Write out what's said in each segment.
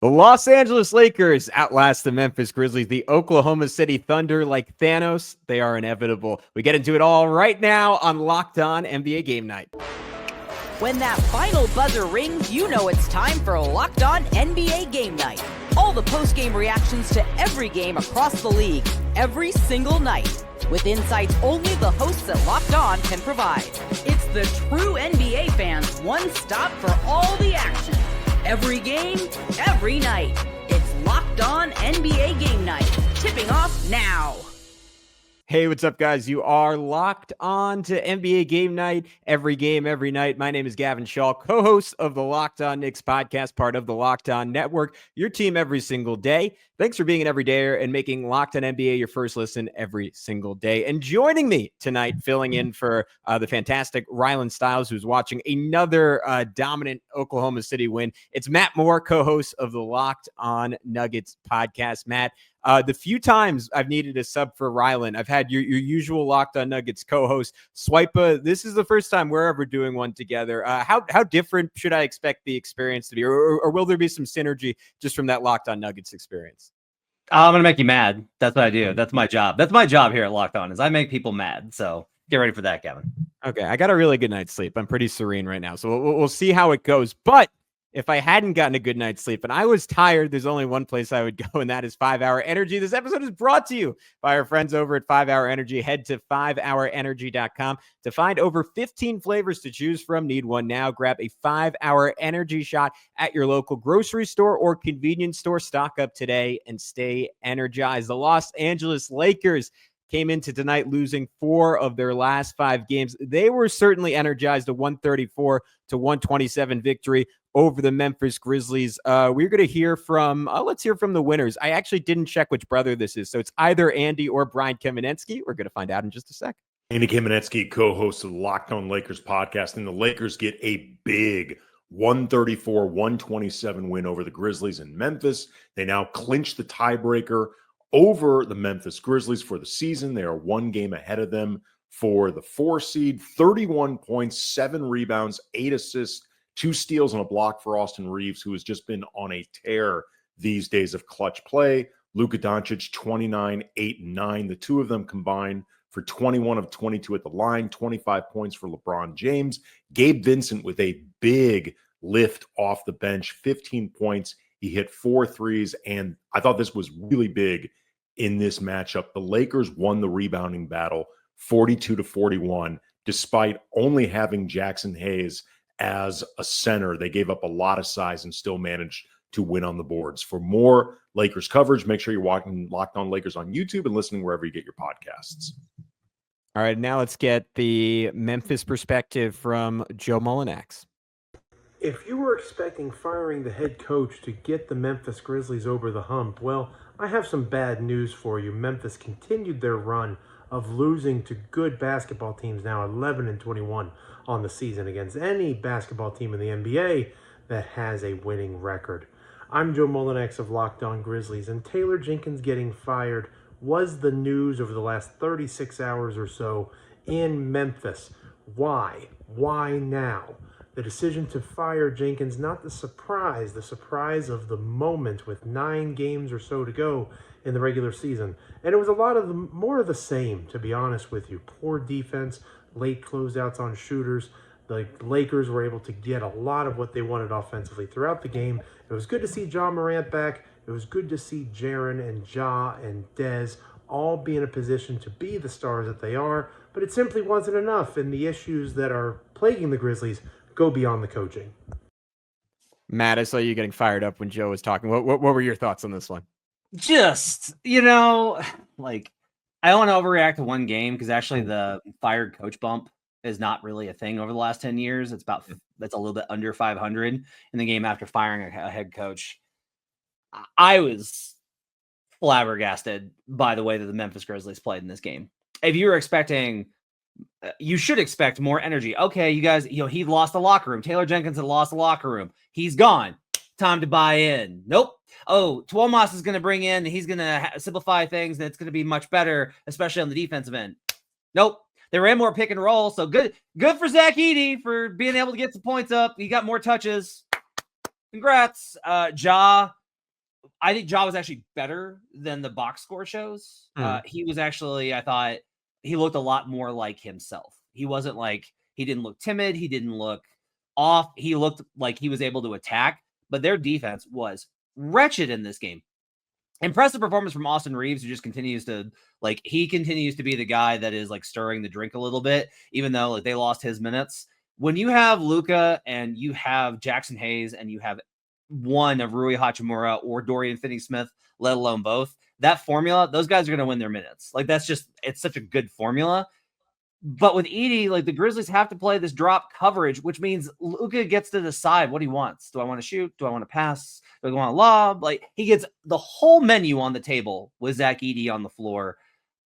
The Los Angeles Lakers outlast the Memphis Grizzlies. The Oklahoma City Thunder, like Thanos, they are inevitable. We get into it all right now on Locked On NBA Game Night. When that final buzzer rings, you know it's time for Locked On NBA Game Night. All the post-game reactions to every game across the league, every single night, with insights only the hosts at Locked On can provide. It's the true NBA fans' one stop for all the action. Every game, every night. It's Locked On NBA Game Night. Tipping off now. Hey, what's up, guys? You are locked on to NBA Game Night, every game, every night. My name is Gavin, Schall, co-host of the Locked On Knicks podcast, part of the Locked On Network, your team every single day. Thanks for being an everydayer and making Locked On NBA your first listen every single day. And joining me tonight, filling in for the fantastic Rylan Stiles, who's watching another dominant Oklahoma City win. It's Matt Moore, co-host of the Locked On Nuggets podcast. Matt, the few times I've needed a sub for Rylan, I've had your usual Locked On Nuggets co-host, Swipa. This is the first time we're ever doing one together. How different should I expect the experience to be? Or will there be some synergy just from that Locked On Nuggets experience? I'm going to make you mad. That's what I do. That's my job. That's my job here at Locked On is I make people mad. So get ready for that, Gavin. Okay, I got a really good night's sleep. I'm pretty serene right now. So we'll see how it goes. But if I hadn't gotten a good night's sleep and I was tired, there's only one place I would go, and that is 5 Hour Energy. This episode is brought to you by our friends over at 5 Hour Energy. Head to 5hourenergy.com to find over 15 flavors to choose from. Need one now? Grab a 5 Hour Energy shot at your local grocery store or convenience store. Stock up today and stay energized. The Los Angeles Lakers came into tonight losing 4 of their last 5 games. They were certainly energized. A 134-127 victory over the Memphis Grizzlies. We're going to hear from, let's hear from the winners. I actually didn't check which brother this is, so it's either Andy or Brian Kamenetsky. We're going to find out in just a sec. Andy Kamenetsky, co-host of the Locked On Lakers podcast, and the Lakers get a big 134-127 win over the Grizzlies in Memphis. They now clinch the tiebreaker over the Memphis Grizzlies for the season. They are 1 game ahead of them for the 4 seed. 31 points, 7 rebounds, 8 assists, 2 steals and a block for Austin Reeves, who has just been on a tear these days of clutch play. Luka Doncic, 29, 8, and 9. The two of them combined for 21 of 22 at the line, 25 points for LeBron James. Gabe Vincent with a big lift off the bench, 15 points. He hit 4 threes, and I thought this was really big in this matchup. The Lakers won the rebounding battle 42-41, despite only having Jackson Hayes as a center. They gave up a lot of size and still managed to win on the boards. For more Lakers coverage, make sure you're watching Locked On Lakers on YouTube and listening wherever you get your podcasts. All right, now let's get the Memphis perspective from Joe Mullinax. If you were expecting firing the head coach to get the Memphis Grizzlies over the hump, well, I have some bad news for you. Memphis continued their run of losing to good basketball teams, now 11-21 on the season against any basketball team in the NBA that has a winning record. I'm Joe Mullinax of Locked On Grizzlies, and Taylor Jenkins getting fired was the news over the last 36 hours or so in Memphis. Why? Why now? The decision to fire Jenkins, not the surprise of the moment with 9 games or so to go in the regular season. And it was a lot of more of the same, to be honest with you. Poor defense, late closeouts on shooters. The Lakers were able to get a lot of what they wanted offensively throughout the game. It was good to see Ja Morant back. It was good to see Jaren and Ja and Dez all be in a position to be the stars that they are. But it simply wasn't enough, and the issues that are plaguing the Grizzlies go beyond the coaching. Matt, I saw you getting fired up when Joe was talking. What were your thoughts on this one? Just, I don't want to overreact to one game because actually the fired coach bump is not really a thing over the last 10 years. That's a little bit under 500 in the game after firing a head coach. I was flabbergasted by the way that the Memphis Grizzlies played in this game. If you were expecting, you should expect more energy. Okay, you guys, he lost the locker room. Taylor Jenkins had lost the locker room. He's gone. Time to buy in. Nope. Oh, Tuomas is going to bring in, he's going to simplify things, and it's going to be much better, especially on the defensive end. Nope. They ran more pick and roll, so good for Zach Edey for being able to get some points up. He got more touches. Congrats. Ja I think Ja was actually better than the box score shows. He was actually, I thought, he looked a lot more like himself. He wasn't like, he didn't look timid. He didn't look off. He looked like he was able to attack, but their defense was wretched in this game. Impressive performance from Austin Reeves, who just continues to he continues to be the guy that is like stirring the drink a little bit, even though like they lost his minutes. When you have Luka and you have Jackson Hayes and you have one of Rui Hachimura or Dorian Finney-Smith, let alone both, that formula, those guys are going to win their minutes. Like that's just, it's such a good formula. But with Edey, like the Grizzlies have to play this drop coverage, which means Luka gets to decide what he wants. Do I want to shoot? Do I want to pass? Do I want to lob? Like he gets the whole menu on the table with Zach Edey on the floor.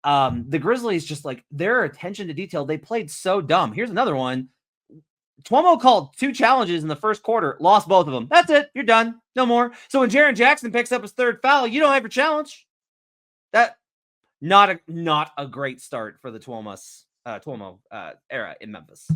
The Grizzlies just like their attention to detail. They played so dumb. Here's another one. Tuomo called 2 challenges in the first quarter, lost both of them. That's it. You're done. No more. So when Jaren Jackson picks up his 3rd foul, you don't have your challenge. That not a great start for the Tuomo era in Memphis.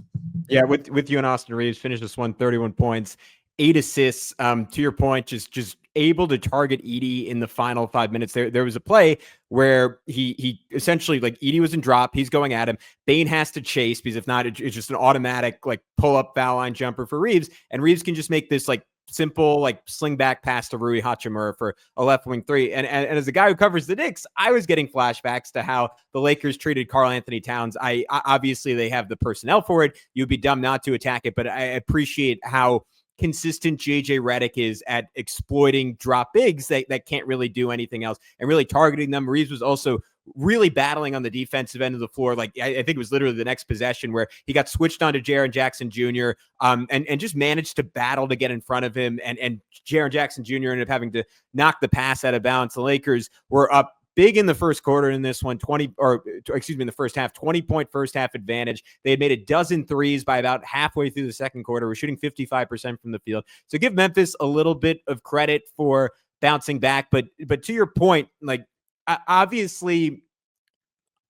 Yeah, with you and Austin Reeves, finished this one 31 points, 8 assists. To your point, just able to target Edey in the final 5 minutes. There was a play where he essentially, like, Edey was in drop, he's going at him. Bane has to chase because if not, it's just an automatic like pull up foul line jumper for Reeves, and Reeves can just make this like simple like sling back pass to Rui Hachimura for a left wing 3. And as a guy who covers the Knicks, I was getting flashbacks to how the Lakers treated Karl Anthony Towns. I obviously they have the personnel for it. You'd be dumb not to attack it, but I appreciate how consistent JJ Redick is at exploiting drop bigs that can't really do anything else and really targeting them. Reeves was also really battling on the defensive end of the floor. Like I think it was literally the next possession where he got switched onto Jaren Jackson Jr. And just managed to battle to get in front of him. And Jaren Jackson Jr. ended up having to knock the pass out of bounds. The Lakers were up big in the first quarter in this one, in the first half, 20-point first half advantage. They had made a dozen threes by about halfway through the second quarter. We're shooting 55% from the field. So give Memphis a little bit of credit for bouncing back. But to your point, like obviously,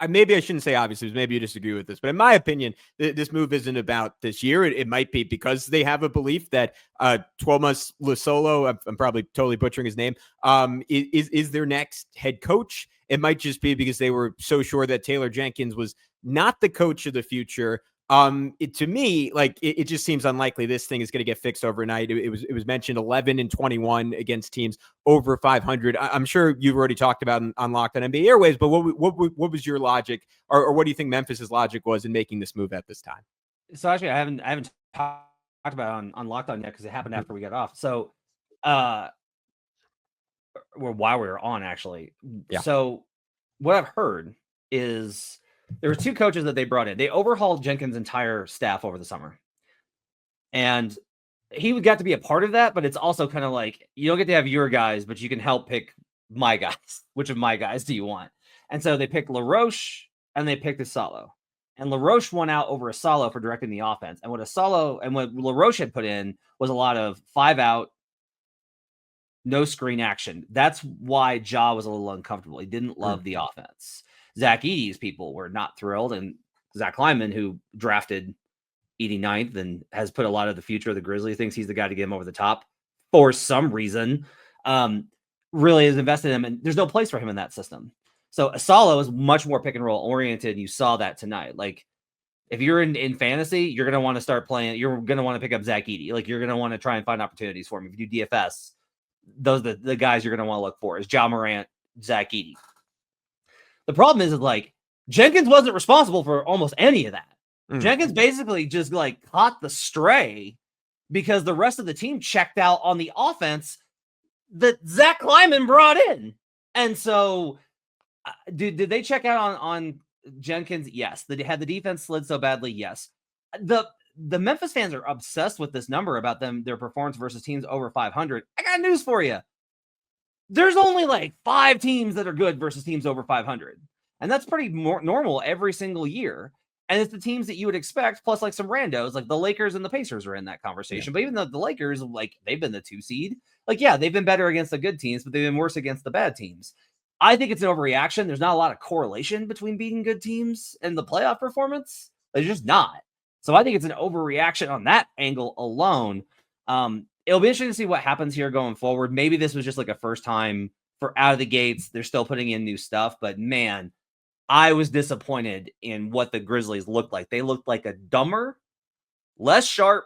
maybe I shouldn't say obviously, maybe you disagree with this, but in my opinion, this move isn't about this year. It might be because they have a belief that Tuomas Lusolo, I'm probably totally butchering his name, is their next head coach. It might just be because they were so sure that Taylor Jenkins was not the coach of the future. To me, like it just seems unlikely this thing is going to get fixed overnight. It was mentioned 11-21 against teams over 500. I'm sure you've already talked about on Locked On NBA Airways, but what was your logic, or what do you think Memphis's logic was in making this move at this time? So actually, I haven't talked about it on Locked On yet because it happened after we got off. So, while we were on actually. Yeah. So what I've heard is there were 2 coaches that they brought in. They overhauled Jenkins' entire staff over the summer. And he got to be a part of that, but it's also kind of like, you don't get to have your guys, but you can help pick my guys. Which of my guys do you want? And so they picked LaRoche and they picked Asalo. And LaRoche won out over Asalo for directing the offense. And what LaRoche had put in was a lot of 5-out, no screen action. That's why Ja was a little uncomfortable. He didn't love the offense. Zach Edey's people were not thrilled, and Zach Kleiman, who drafted Edey 9th and has put a lot of the future of the Grizzlies, thinks he's the guy to get him over the top for some reason, really has invested in him, and there's no place for him in that system. So Asalo is much more pick and roll oriented, and you saw that tonight. Like, if you're in fantasy, you're going to want to start playing, you're going to want to pick up Zach Edey. Like, you're going to want to try and find opportunities for him. If you do DFS, those are the guys you're going to want to look for is Ja Morant, Zach Edey. The problem is like Jenkins wasn't responsible for almost any of that. Jenkins basically just like caught the stray because the rest of the team checked out on the offense that Zach Kleiman brought in. And so did they check out on Jenkins? Yes. Had the defense slid so badly? Yes. The Memphis fans are obsessed with this number about their performance versus teams over 500. I got news for you. There's only like 5 teams that are good versus teams over 500. And that's pretty normal every single year. And it's the teams that you would expect, plus like some randos, like the Lakers and the Pacers are in that conversation. Yeah. But even though the Lakers, like they've been the 2 seed, like, yeah, they've been better against the good teams, but they've been worse against the bad teams. I think it's an overreaction. There's not a lot of correlation between beating good teams and the playoff performance. There's just not. So I think it's an overreaction on that angle alone. it'll be interesting to see what happens here going forward. Maybe this was just like a first time for out of the gates. They're still putting in new stuff, but man, I was disappointed in what the Grizzlies looked like. They looked like a dumber, less sharp,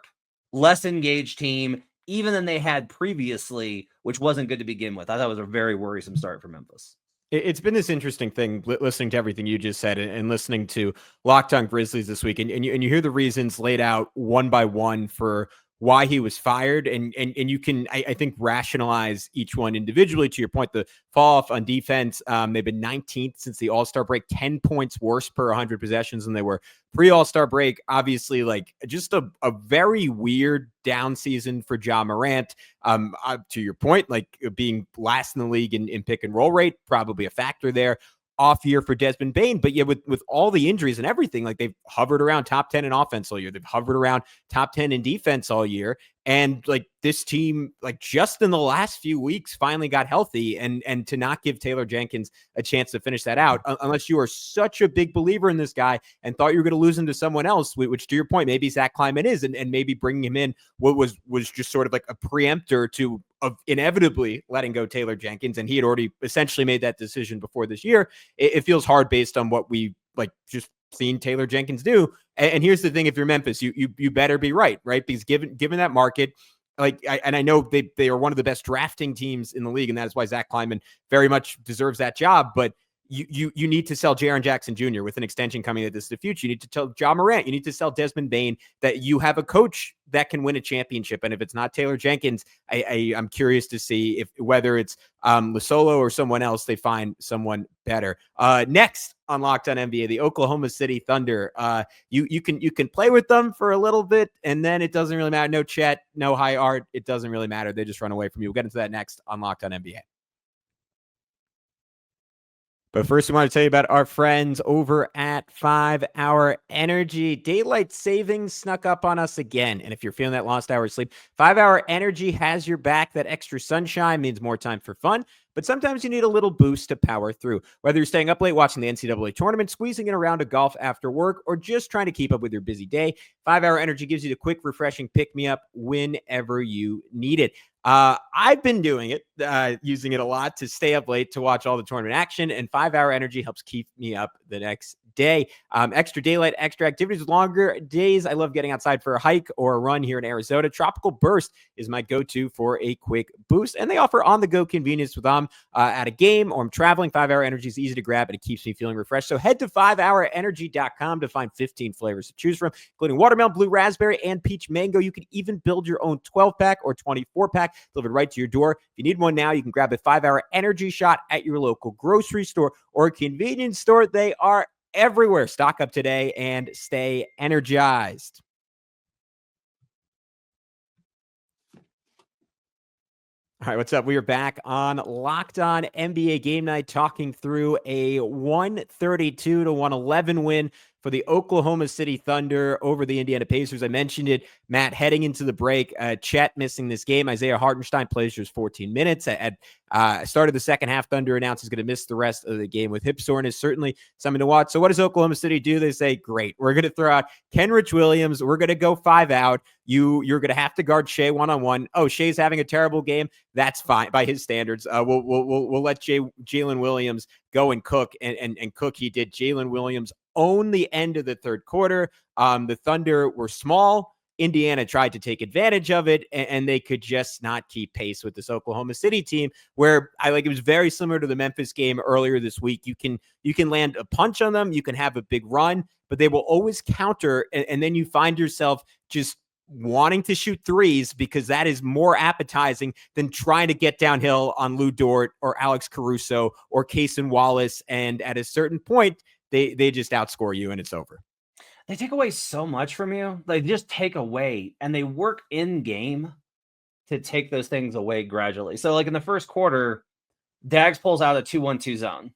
less engaged team, even than they had previously, which wasn't good to begin with. I thought it was a very worrisome start for Memphis. It's been this interesting thing listening to everything you just said and listening to Locked On Grizzlies this week. And you hear the reasons laid out one by one for why he was fired. And you can, I think, rationalize each one individually. To your point, the fall off on defense, they've been 19th since the All-Star break, 10 points worse per 100 possessions than they were pre-All-Star break. Obviously, like just a very weird down season for Ja Morant. To your point, like being last in the league in pick and roll rate, probably a factor there. Off year for Desmond Bane, but yeah, with all the injuries and everything, like they've hovered around top 10 in offense all year. They've hovered around top 10 in defense all year. And like this team, like just in the last few weeks, finally got healthy, and to not give Taylor Jenkins a chance to finish that out, unless you are such a big believer in this guy and thought you were going to lose him to someone else, which to your point, maybe Zach Kleiman is, and maybe bringing him in what was just sort of like a preemptor to of inevitably letting go Taylor Jenkins, and he had already essentially made that decision before this year. It feels hard based on what we like just seen Taylor Jenkins do. And here's the thing: if you're Memphis, you better be right? Because given that market, I know they are one of the best drafting teams in the league, and that is why Zach Kleiman very much deserves that job. But you need to sell Jaren Jackson Jr. with an extension coming at this in the future. You need to tell Ja Morant, you need to sell Desmond Bane that you have a coach that can win a championship. And if it's not Taylor Jenkins, I'm curious to see whether it's Lasolo or someone else, they find someone better. Next on Locked On NBA, the Oklahoma City Thunder. You can play with them for a little bit, and then it doesn't really matter. No Chet, no high art. It doesn't really matter. They just run away from you. We'll get into that next on Locked On NBA. But first, we want to tell you about our friends over at 5 Hour Energy. Daylight savings snuck up on us again. And if you're feeling that lost hour of sleep, 5 Hour Energy has your back. That extra sunshine means more time for fun. But sometimes you need a little boost to power through. Whether you're staying up late watching the NCAA tournament, squeezing in a round of golf after work, or just trying to keep up with your busy day, 5 Hour Energy gives you the quick, refreshing pick-me-up whenever you need it. I've been doing it, using it a lot to stay up late to watch all the tournament action, and 5 Hour Energy helps keep me up the next day. Extra daylight, extra activities, longer days. I love getting outside for a hike or a run here in Arizona. Tropical Burst is my go-to for a quick boost, and they offer on-the-go convenience with them at a game or I'm traveling. 5 Hour Energy is easy to grab, and it keeps me feeling refreshed. So head to 5hourenergy.com to find 15 flavors to choose from, including watermelon, blue raspberry, and peach mango. You can even build your own 12-pack or 24-pack delivered right to your door. If you need one now, you can grab a 5 Hour Energy shot at your local grocery store or convenience store. They are everywhere. Stock up today and stay energized. All right, what's up? We are back on Locked On NBA Game Night, talking through a 132-111 win for the Oklahoma City Thunder over the Indiana Pacers. I mentioned it, Matt, heading into the break. Chet missing this game. Isaiah Hartenstein plays just 14 minutes. At start of the second half, Thunder announced he's going to miss the rest of the game with hip soreness. Certainly something to watch. So what does Oklahoma City do? They say, great, we're going to throw out Kenrich Williams. We're going to go 5 out. You're going to have to guard Shai one-on-one. Oh, Shai's having a terrible game. That's fine by his standards. We'll let Jalen Williams go and cook, and cook he did. Jalen Williams owned the end of the third quarter. The Thunder were small. Indiana tried to take advantage of it, and they could just not keep pace with this Oklahoma City team, where it was very similar to the Memphis game earlier this week. You can land a punch on them, you can have a big run, but they will always counter, and then you find yourself just wanting to shoot threes because that is more appetizing than trying to get downhill on Lou Dort or Alex Caruso or Cason Wallace. And at a certain point, they just outscore you and it's over. They take away so much from you. They just take away, and they work in game to take those things away gradually. So like in the first quarter, Dags pulls out a 2-1-2 zone.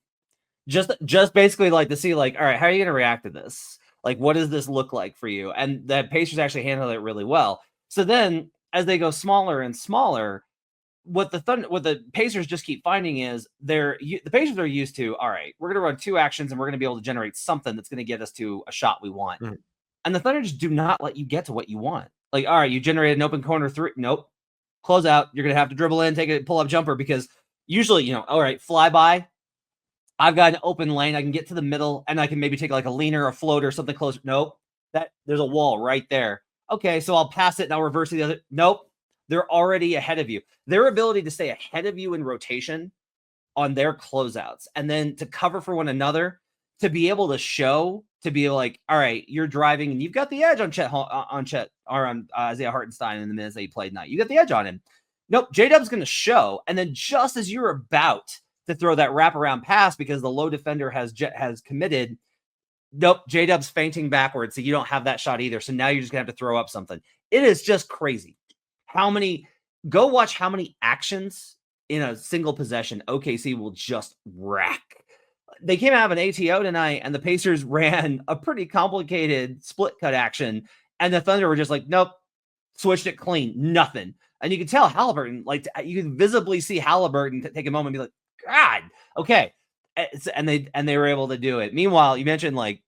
Just basically like to see like, all right, how are you going to react to this? Like, what does this look like for you? And the Pacers actually handle it really well. So then as they go smaller and smaller, what the Pacers just keep finding is the Pacers are used to, all right, we're going to run 2 actions and we're going to be able to generate something that's going to get us to a shot we want. Mm-hmm. And the Thunder just do not let you get to what you want. Like, all right, you generated an open corner 3. Nope. close out. You're going to have to dribble in, take a pull-up jumper because usually, all right, fly by. I've got an open lane. I can get to the middle and I can maybe take like a leaner, a floater, something closer. Nope. There's a wall right there. Okay, so I'll pass it and I'll reverse it the other. Nope. They're already ahead of you. Their ability to stay ahead of you in rotation on their closeouts and then to cover for one another, to be able to show, to be like, all right, you're driving and you've got the edge on Chet or on Isaiah Hartenstein in the minutes that he played tonight. You got the edge on him. Nope, J-Dub's going to show. And then just as you're about to throw that wraparound pass because the low defender has committed, nope, J-Dub's fainting backwards, so you don't have that shot either. So now you're just going to have to throw up something. It is just crazy. Go watch how many actions in a single possession OKC will just rack. They came out of an ATO tonight, and the Pacers ran a pretty complicated split cut action, and the Thunder were just like, nope, switched it clean, nothing. And you can tell Halliburton, like you can visibly see Halliburton take a moment and be like, God, okay. And they were able to do it. Meanwhile, you mentioned like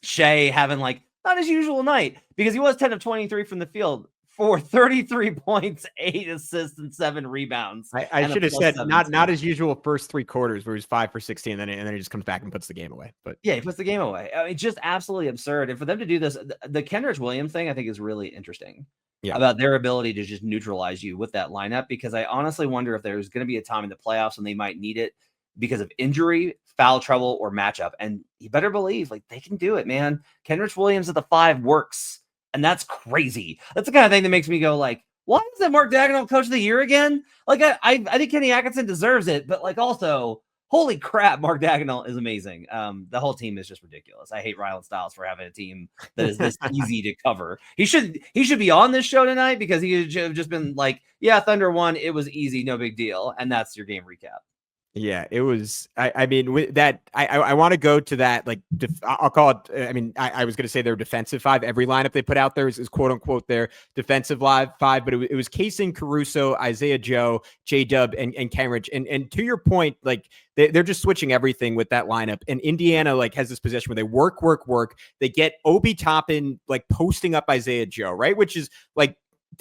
Shai having like not his usual night because he was 10 of 23 from the field for 33 points, 8 assists, and 7 rebounds. I should have said not his usual first 3 quarters where he's 5 for 16, and then he just comes back and puts the game away. But yeah, he puts the game away. I mean, just absolutely absurd. And for them to do this, the Kenrich Williams thing, I think is really interesting. Yeah. About their ability to just neutralize you with that lineup, because I honestly wonder if there's going to be a time in the playoffs when they might need it because of injury, foul trouble, or matchup. And you better believe like they can do it, man. Kenrich Williams at the 5 works. And that's crazy. That's the kind of thing that makes me go like, why is that Mark Daigneault coach of the year again? Like I think Kenny Atkinson deserves it, but like also, holy crap, Mark Daigneault is amazing. The whole team is just ridiculous. I hate Rylan Stiles for having a team that is this easy to cover. He should be on this show tonight because he should have just been like, yeah, Thunder won. It was easy, no big deal. And that's your game recap. Yeah, it was. I mean, with that, I want to go to that. Like, I'll call it. I mean, I was going to say their defensive 5. Every lineup they put out there is quote unquote their defensive 5. But it was Kaysen, Caruso, Isaiah Joe, J-Dub, and Kenrich. And to your point, like they're just switching everything with that lineup. And Indiana like has this position where they work. They get Obi Toppin like posting up Isaiah Joe, right, which is like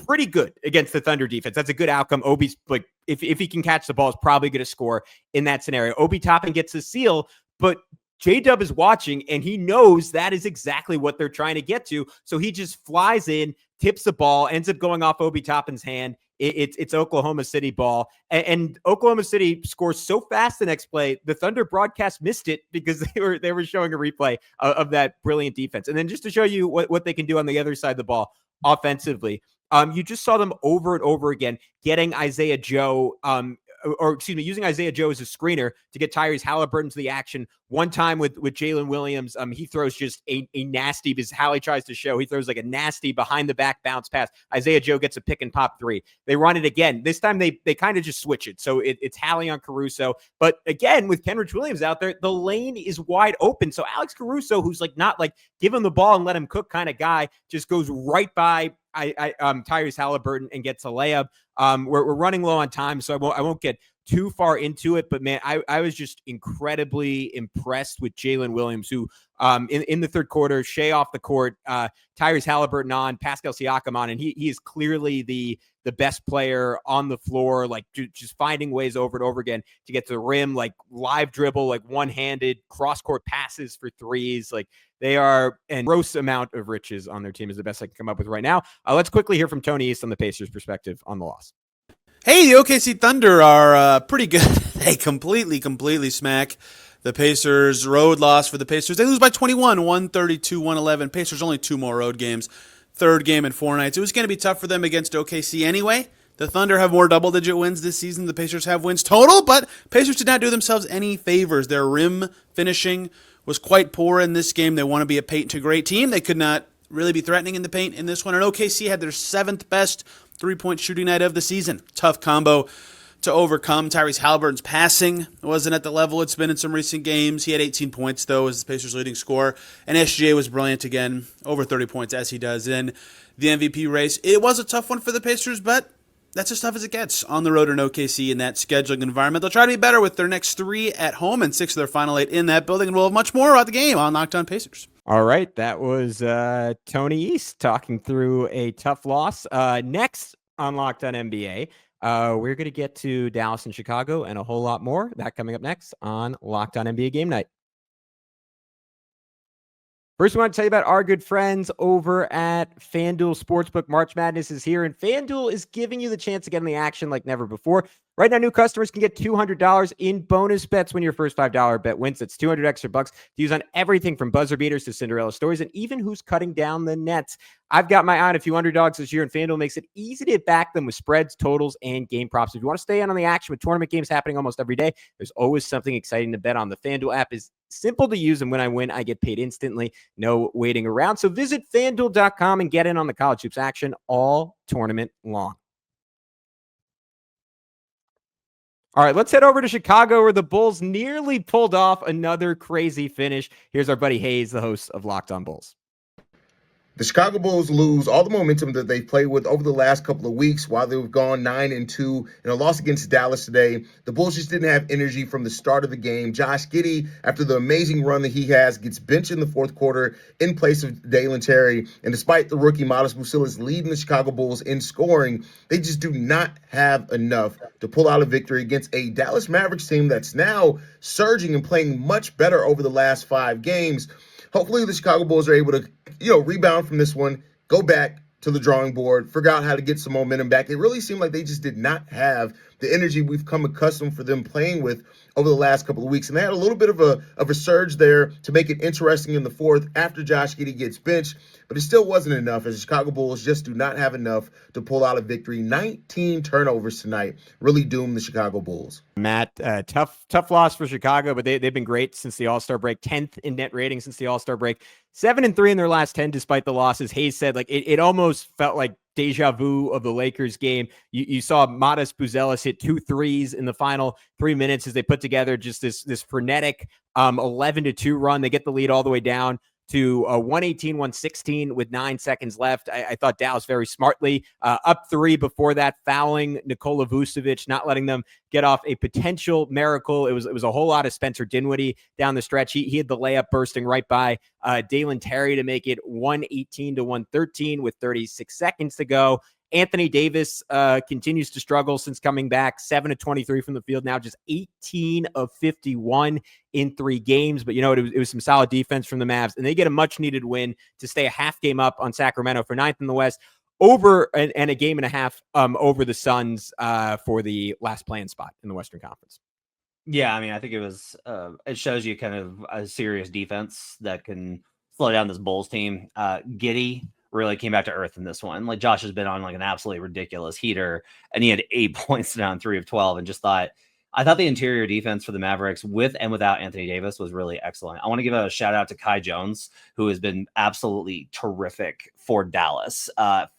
pretty good against the Thunder defense. That's a good outcome. Obi's like, if he can catch the ball, is probably going to score in that scenario. Obi Toppin gets a steal, but J-Dub is watching and he knows that is exactly what they're trying to get to. So he just flies in, tips the ball, ends up going off Obi Toppin's hand. It's Oklahoma City ball. And Oklahoma City scores so fast the next play, the Thunder broadcast missed it because they were showing a replay of that brilliant defense. And then just to show you what they can do on the other side of the ball offensively, you just saw them over and over again getting Isaiah Joe, using Isaiah Joe as a screener to get Tyrese Halliburton to the action. One time with Jalen Williams, he throws just a nasty, because Hallie tries to show, he throws like a nasty behind the back bounce pass. Isaiah Joe gets a pick and pop 3. They run it again. This time they kind of just switch it. So it's Hallie on Caruso. But again, with Kenrich Williams out there, the lane is wide open. So Alex Caruso, who's like not like give him the ball and let him cook kind of guy, just goes right by Tyrese Halliburton and gets a layup. We're running low on time, so I won't get too far into it, but man, I was just incredibly impressed with Jalen Williams, who in the third quarter, Shai off the court, Tyrese Halliburton on, Pascal Siakam on, and he is clearly the best player on the floor, like just finding ways over and over again to get to the rim, like live dribble, like one-handed cross-court passes for threes. Like they are, and gross amount of riches on their team is the best I can come up with right now. Let's quickly hear from Tony East on the Pacers' perspective on the loss. Hey, the OKC Thunder are pretty good. They completely smack the Pacers. Road loss for the Pacers. They lose by 21, 132-111. Pacers only 2 more road games. Third game in 4 nights. It was going to be tough for them against OKC anyway. The Thunder have more double-digit wins this season. The Pacers have wins total, but Pacers did not do themselves any favors. Their rim finishing was quite poor in this game. They want to be a paint to great team. They could not really be threatening in the paint in this one. And OKC had their 7th best 3-point shooting night of the season. Tough combo to overcome. Tyrese Halliburton's passing wasn't at the level it's been in some recent games. He had 18 points, though, as the Pacers' leading scorer. And SGA was brilliant again, over 30 points, as he does in the MVP race. It was a tough one for the Pacers, but that's as tough as it gets on the road in OKC in that scheduling environment. They'll try to be better with their next 3 at home and 6 of their final 8 in that building. And we'll have much more about the game on Locked On Pacers. All right, that was Tony East talking through a tough loss. Next, on Locked On NBA. We're going to get to Dallas and Chicago and a whole lot more. That coming up next on Locked On NBA Game Night. First, we want to tell you about our good friends over at FanDuel Sportsbook. March Madness is here, and FanDuel is giving you the chance to get in the action like never before. Right now, new customers can get $200 in bonus bets when your first $5 bet wins. That's $200 extra bucks to use on everything from buzzer beaters to Cinderella stories, and even who's cutting down the nets. I've got my eye on a few underdogs this year, and FanDuel makes it easy to back them with spreads, totals, and game props. If you want to stay in on the action with tournament games happening almost every day, there's always something exciting to bet on. The FanDuel app is simple to use, and when I win, I get paid instantly. No waiting around. So visit FanDuel.com and get in on the college hoops action all tournament long. All right, let's head over to Chicago, where the Bulls nearly pulled off another crazy finish. Here's our buddy Hayes, the host of Locked On Bulls. The Chicago Bulls lose all the momentum that they've played with over the last couple of weeks while they've gone 9-2 in a loss against Dallas today. The Bulls just didn't have energy from the start of the game. Josh Giddey, after the amazing run that he has, gets benched in the fourth quarter in place of Dalen Terry. And despite the rookie Modest Bucilis leading the Chicago Bulls in scoring, they just do not have enough to pull out a victory against a Dallas Mavericks team that's now surging and playing much better over the last 5 games. Hopefully the Chicago Bulls are able to, rebound from this one, go back to the drawing board, figure out how to get some momentum back. It really seemed like they just did not have the energy we've come accustomed for them playing with over the last couple of weeks. And they had a little bit of a surge there to make it interesting in the fourth after Josh Giddey gets benched. But it still wasn't enough, as the Chicago Bulls just do not have enough to pull out a victory. 19 turnovers tonight really doomed the Chicago Bulls. Matt, tough loss for Chicago, but they've been great since the All-Star break. 10th in net rating since the All-Star break. 7-3 in their last 10 despite the losses. Hayes said it almost felt like deja vu of the Lakers game. You saw Modest Bucilis hit 2 threes in the final 3 minutes as they put together just this frenetic 11-2 run. They get the lead all the way down to 118-116 with 9 seconds left. I thought Dallas very smartly up 3 before that, fouling Nikola Vucevic, not letting them get off a potential miracle. It was a whole lot of Spencer Dinwiddie down the stretch. He had the layup bursting right by Dalen Terry to make it 118-113 with 36 seconds to go. Anthony Davis continues to struggle since coming back. 7-23 from the field now, just 18 of 51 in 3 games. But it was some solid defense from the Mavs, and they get a much-needed win to stay a half game up on Sacramento for 9th in the West, over and a game and a half over the Suns for the last play-in spot in the Western Conference. Yeah, I mean, I think it was. It shows you kind of a serious defense that can slow down this Bulls team. Giddey really came back to earth in this one. Like, Josh has been on an absolutely ridiculous heater, and he had 8 points down 3 of 12, and I thought the interior defense for the Mavericks with and without Anthony Davis was really excellent. I want to give a shout out to Kai Jones, who has been absolutely terrific for Dallas.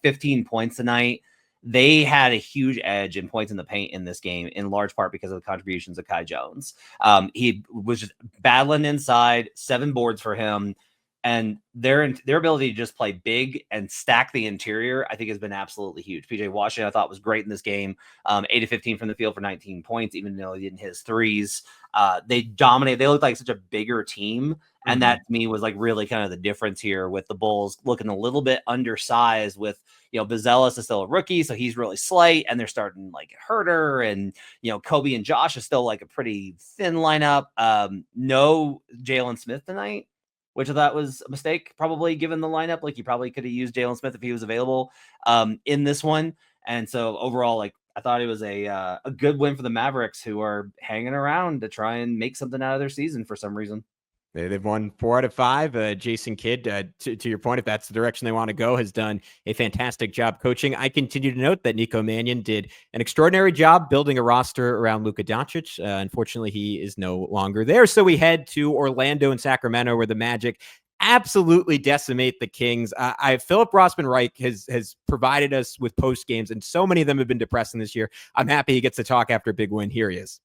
15 points tonight. They had a huge edge in points in the paint in this game, in large part because of the contributions of Kai Jones. He was just battling inside, 7 boards for him. And their ability to just play big and stack the interior, I think, has been absolutely huge. PJ Washington, I thought, was great in this game. 8 of 15 from the field for 19 points, even though he didn't hit his threes. They dominated. They looked like such a bigger team. And that, to me, was really kind of the difference here, with the Bulls looking a little bit undersized with, Bucilis is still a rookie, so he's really slight, and they're starting Herter, and, Kobe and Josh is still a pretty thin lineup. No Jalen Smith tonight, which I thought was a mistake, probably, given the lineup. You probably could have used Jalen Smith if he was available in this one. And so overall, I thought it was a good win for the Mavericks, who are hanging around to try and make something out of their season for some reason. They've won 4 out of 5. Jason Kidd, to your point, if that's the direction they want to go, has done a fantastic job coaching. I continue to note that Nico Mannion did an extraordinary job building a roster around Luka Doncic. Unfortunately, he is no longer there. So we head to Orlando and Sacramento, where the Magic absolutely decimate the Kings. Philip Rossman-Reich has provided us with post games, and so many of them have been depressing this year. I'm happy he gets to talk after a big win. Here he is.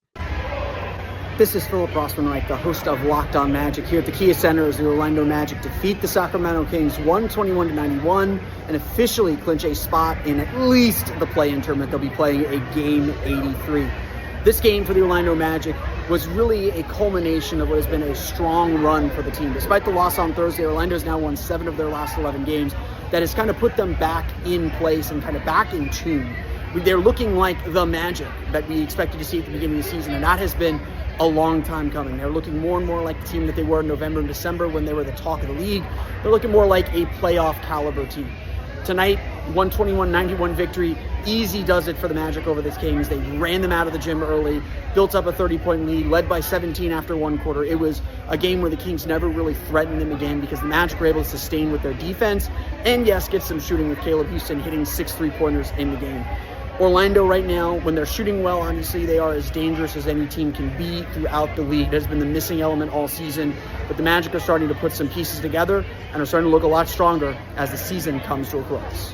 This is Philip Rossman-Reich, the host of Locked On Magic, here at the Kia Center as the Orlando Magic defeat the Sacramento Kings 121-91 and officially clinch a spot in at least the play-in tournament. They'll be playing a game 83. This game for the Orlando Magic was really a culmination of what has been a strong run for the team. Despite the loss on Thursday, Orlando's now won 7 of their last 11 games. that has kind of put them back in place and kind of back in tune. They're looking like the Magic that we expected to see at the beginning of the season, and that has been a long time coming. They're looking more and more like the team that they were in November and December when they were the talk of the league. They're looking more like a playoff caliber team. Tonight, 121-91 victory. Easy does it for the Magic over the Kings. They ran them out of the gym early, built up a 30-point lead, led by 17 after one quarter. It was a game where the Kings never really threatened them again because the Magic were able to sustain with their defense and, yes, get some shooting with Caleb Houston hitting 6 3-pointers in the game. Orlando right now, when they're shooting well, obviously they are as dangerous as any team can be throughout the league. That has been the missing element all season. But the Magic are starting to put some pieces together and are starting to look a lot stronger as the season comes to a close.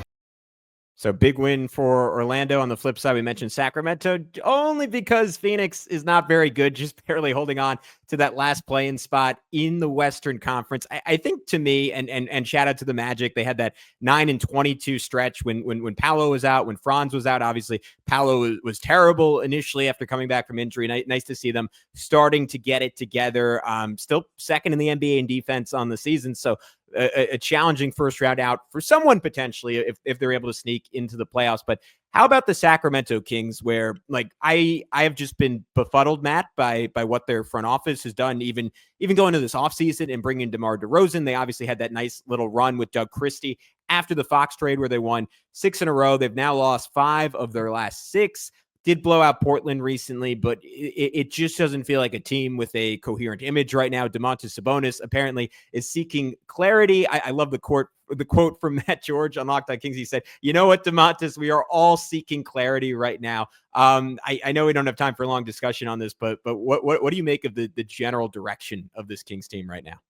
So big win for Orlando. On the flip side, we mentioned Sacramento only because Phoenix is not very good, just barely holding on to that last play-in spot in the Western Conference. I think to me, and shout out to the Magic, they had that 9-22 stretch when Paolo was out, when Franz was out. Obviously, Paolo was terrible initially after coming back from injury. Nice to see them starting to get it together. Still second in the NBA in defense on the season. So a challenging first round out for someone potentially if they're able to sneak into the playoffs. But how about the Sacramento Kings, where like I have just been befuddled, Matt, by what their front office has done, even going to this offseason and bringing DeMar DeRozan. They obviously had that nice little run with Doug Christie after the Fox trade where they won 6 in a row. They've now lost 5 of their last 6. Did blow out Portland recently, but it just doesn't feel like a team with a coherent image right now. Domantas Sabonis apparently is seeking clarity. I love the quote from Matt George on Locked On Kings. He said, "You know what, Domantas, we are all seeking clarity right now." I know we don't have time for a long discussion on this, but what do you make of the general direction of this Kings team right now?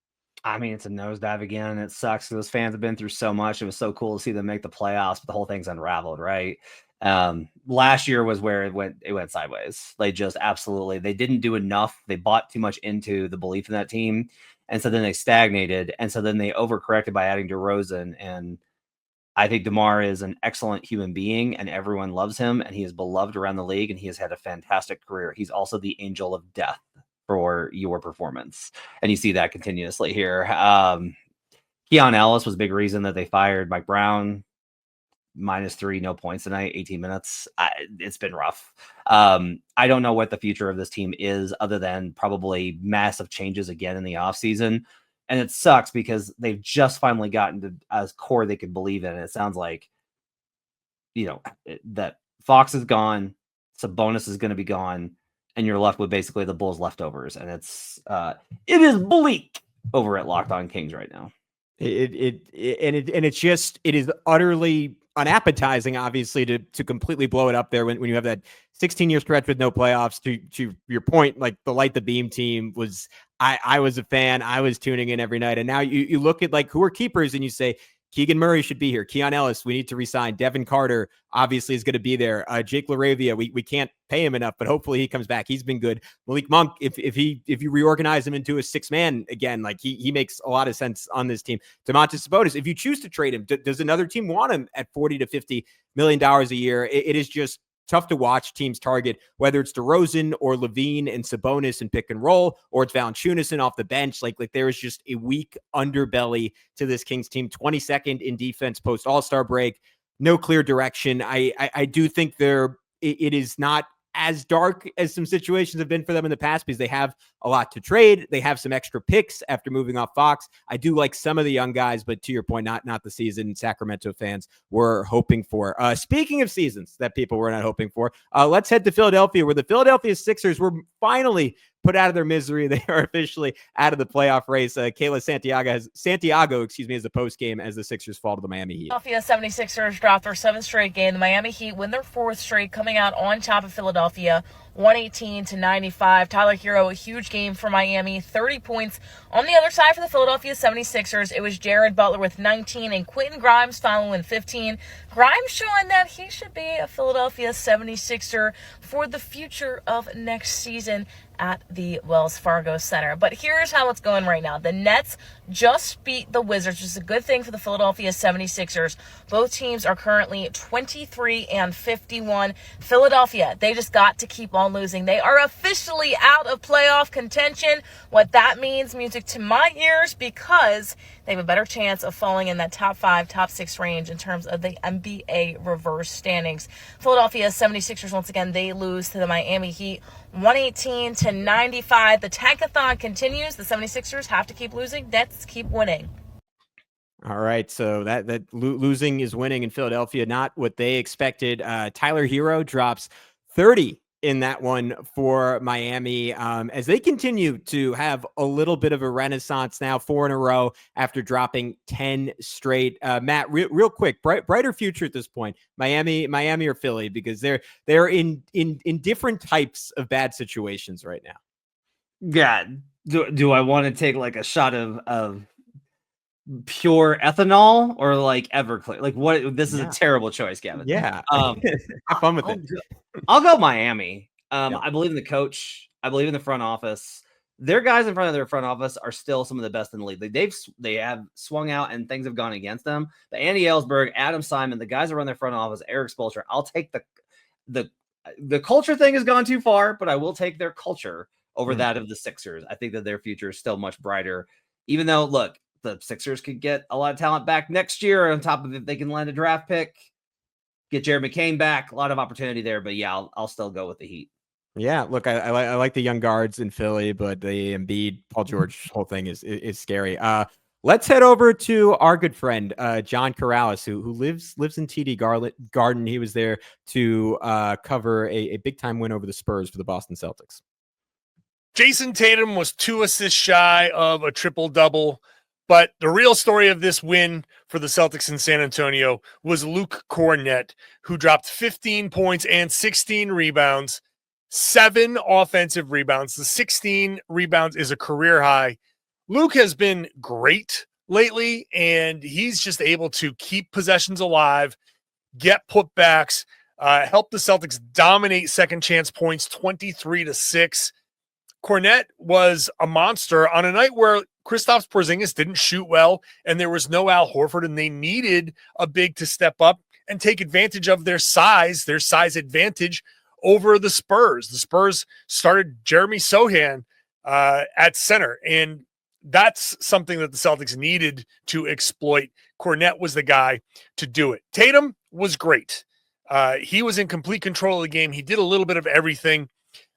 I mean, it's a nosedive again. It sucks. Those fans have been through so much. It was so cool to see them make the playoffs, but the whole thing's unraveled, right? Last year was where it went sideways. They just absolutely, they didn't do enough. They bought too much into the belief in that team. And so then they stagnated. And so then they overcorrected by adding DeRozan. And I think DeMar is an excellent human being and everyone loves him and he is beloved around the league and he has had a fantastic career. He's also the angel of death for your performance. And you see that continuously here. Keon Ellis was a big reason that they fired Mike Brown. -3, no points tonight, 18 minutes. It's been rough. I don't know what the future of this team is other than probably massive changes again in the offseason. And it sucks because they've just finally gotten to a core they could believe in. And it sounds like, that Fox is gone, Sabonis is going to be gone, and you're left with basically the Bulls leftovers. And it is bleak over at Locked On Kings right now. It is utterly unappetizing, obviously, to completely blow it up there when you have that 16-year stretch with no playoffs. To your point, like the Light the Beam team was, I was a fan. I was tuning in every night. And now you look at like who are keepers and you say, Keegan Murray should be here. Keon Ellis, we need to resign. Devin Carter obviously is going to be there. Jake LaRavia, we can't pay him enough, but hopefully he comes back. He's been good. Malik Monk, if you reorganize him into a 6-man again, like he makes a lot of sense on this team. Domantas Sabonis, if you choose to trade him, does another team want him at $40 to $50 million a year? It is just tough to watch teams target, whether it's DeRozan or Levine and Sabonis and pick and roll, or it's Valanciunas off the bench. Like there is just a weak underbelly to this Kings team. 22nd in defense post All-Star break. No clear direction. I do think it is not as dark as some situations have been for them in the past because they have a lot to trade. They have some extra picks after moving off Fox. I do like some of the young guys, but to your point, not the season Sacramento fans were hoping for. Speaking of seasons that people were not hoping for, let's head to Philadelphia, where the Philadelphia Sixers were finally put out of their misery. They are officially out of the playoff race. Kayla Santiago, is the post game as the Sixers fall to the Miami Heat. Philadelphia 76ers dropped their 7th straight game. The Miami Heat win their 4th straight, coming out on top of Philadelphia, 118-95. Tyler Hero, a huge game for Miami, 30 points. On the other side for the Philadelphia 76ers, it was Jared Butler with 19 and Quentin Grimes following 15. Grimes showing that he should be a Philadelphia 76er for the future of next season at the Wells Fargo Center. But here's how it's going right now. The Nets just beat the Wizards, which is a good thing for the Philadelphia 76ers. Both teams are currently 23-51. Philadelphia, they just got to keep on losing. They are officially out of playoff contention. What that means, music to my ears, because they have a better chance of falling in that top 5, top 6 range in terms of the NBA reverse standings. Philadelphia 76ers, once again, they lose to the Miami Heat 118-95. The tankathon continues. The 76ers have to keep losing. Nets keep winning. All right, so that losing is winning in Philadelphia, not what they expected. Tyler Hero drops 30 in that one for Miami as they continue to have a little bit of a renaissance now, 4 in a row after dropping 10 straight. Matt, real quick, brighter future at this point, Miami or Philly, because they're in different types of bad situations right now. Yeah. Do I want to take like a shot of pure ethanol or like Everclear? Like what? This is a terrible choice, Gavin. Yeah. Have fun with it. I'll go Miami. Yeah. I believe in the coach. I believe in the front office. Their guys in front of their front office are still some of the best in the league. They have swung out and things have gone against them. But Andy Ellsberg, Adam Simon, the guys that run their front office, Eric Spoelstra. I'll take the culture thing has gone too far, but I will take their culture over that of the Sixers. I think that their future is still much brighter. Even though, look, the Sixers could get a lot of talent back next year. On top of it, they can land a draft pick, get Jared McCain back. A lot of opportunity there, but yeah, I'll still go with the Heat. Yeah, look, I like the young guards in Philly, but the Embiid, Paul George whole thing is scary. Let's head over to our good friend John Corrales, who lives in TD Garden. He was there to cover a big time win over the Spurs for the Boston Celtics. Jason Tatum was 2 assists shy of a triple-double. But the real story of this win for the Celtics in San Antonio was Luke Kornet, who dropped 15 points and 16 rebounds, 7 offensive rebounds. The 16 rebounds is a career high. Luke has been great lately, and he's just able to keep possessions alive, get putbacks, help the Celtics dominate second chance points 23-6. Kornet was a monster on a night where Kristaps Porzingis didn't shoot well, and there was no Al Horford, and they needed a big to step up and take advantage of their size advantage over the Spurs. The Spurs started Jeremy Sohan at center, and that's something that the Celtics needed to exploit. Kornet was the guy to do it. Tatum was great. He was in complete control of the game. He did a little bit of everything.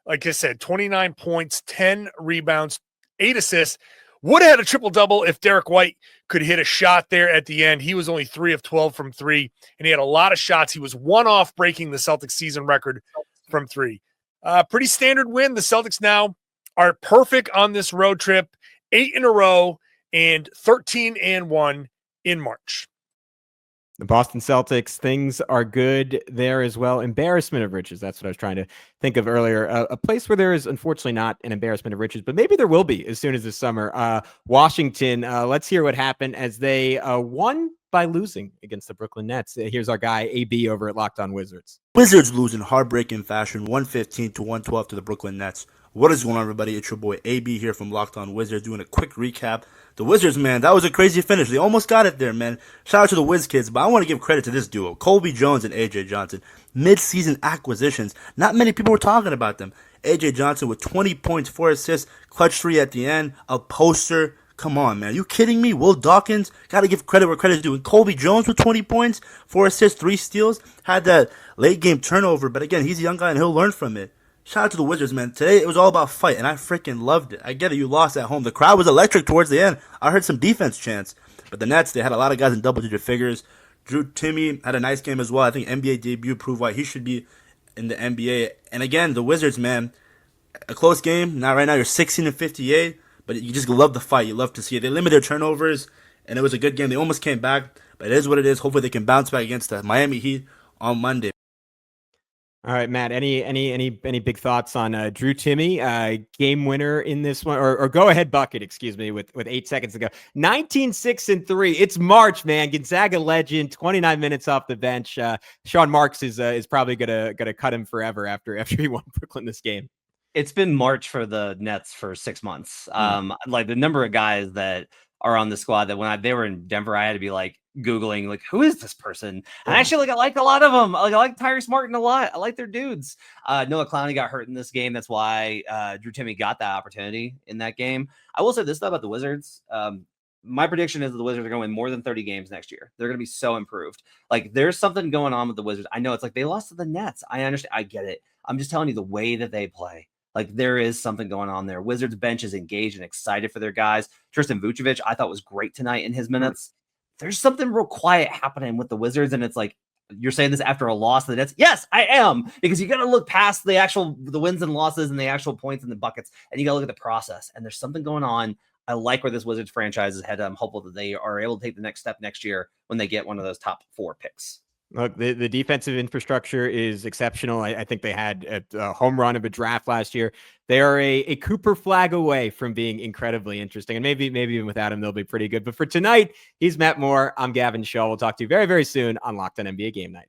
Like I said, 29 points, 10 rebounds, 8 assists. Would have had a triple-double if Derek White could hit a shot there at the end. He was only 3 of 12 from 3, and he had a lot of shots. He was 1 off breaking the Celtics season record from 3. Pretty standard win. The Celtics now are perfect on this road trip, 8 in a row and 13-1 in March. The Boston Celtics, things are good there as well. Embarrassment of riches. That's what I was trying to think of earlier. A place where there is unfortunately not an embarrassment of riches, but maybe there will be as soon as this summer. Washington, let's hear what happened as they won by losing against the Brooklyn Nets. Here's our guy, AB, over at Locked On Wizards. Wizards lose in heartbreaking fashion, 115-112 to the Brooklyn Nets. What is going on, everybody? It's your boy AB here from Locked On Wizards doing a quick recap. The Wizards, man, that was a crazy finish. They almost got it there, man. Shout out to the Wiz kids, but I want to give credit to this duo, Colby Jones and AJ Johnson. Mid-season acquisitions. Not many people were talking about them. AJ Johnson with 20 points, 4 assists, clutch 3 at the end, a poster. Come on, man. Are you kidding me? Will Dawkins, got to give credit where credit is due. Colby Jones with 20 points, 4 assists, 3 steals. Had that late game turnover, but again, he's a young guy and he'll learn from it. Shout out to the Wizards, man. Today, it was all about fight, and I freaking loved it. I get it, you lost at home. The crowd was electric towards the end. I heard some defense chants. But the Nets, they had a lot of guys in double-digit figures. Drew Timme had a nice game as well. I think NBA debut proved why he should be in the NBA. And again, the Wizards, man, a close game. Now, right now, you're 16-58, but you just love the fight. You love to see it. They limited their turnovers, and it was a good game. They almost came back, but it is what it is. Hopefully, they can bounce back against the Miami Heat on Monday. All right, Matt, any big thoughts on Drew Timme, game winner in this one, or go ahead bucket, excuse me, with 8 seconds to go. 19-6-3. It's March, man. Gonzaga legend, 29 minutes off the bench. Sean Marks is probably gonna cut him forever after he won Brooklyn this game. It's been March for the Nets for 6 months. Like the number of guys that are on the squad that when they were in Denver, I had to be like Googling, like, who is this person? And actually, like, I like a lot of them. Like, I like Tyrese Martin a lot. I like their dudes. Noah Clowney got hurt in this game. That's why Drew Timme got that opportunity in that game. I will say this, though, about the Wizards. My prediction is that the Wizards are going to win more than 30 games next year. They're going to be so improved. Like, there's something going on with the Wizards. I know it's like they lost to the Nets. I understand. I get it. I'm just telling you the way that they play. Like, there is something going on there. Wizards bench is engaged and excited for their guys. Tristan Vucevic, I thought was great tonight in his minutes. There's something real quiet happening with the Wizards, and it's like, you're saying this after a loss to the Nets? Yes, I am, because you got to look past the wins and losses and the actual points and the buckets, and you got to look at the process. And there's something going on. I like where this Wizards franchise is headed. I'm hopeful that they are able to take the next step next year when they get one of those top 4 picks. Look, the defensive infrastructure is exceptional. I think they had a home run of a draft last year. They are a Cooper flag away from being incredibly interesting. And maybe even without him, they'll be pretty good. But for tonight, he's Matt Moore. I'm Gavin Schall. We'll talk to you very, very soon on Locked On NBA Game Night.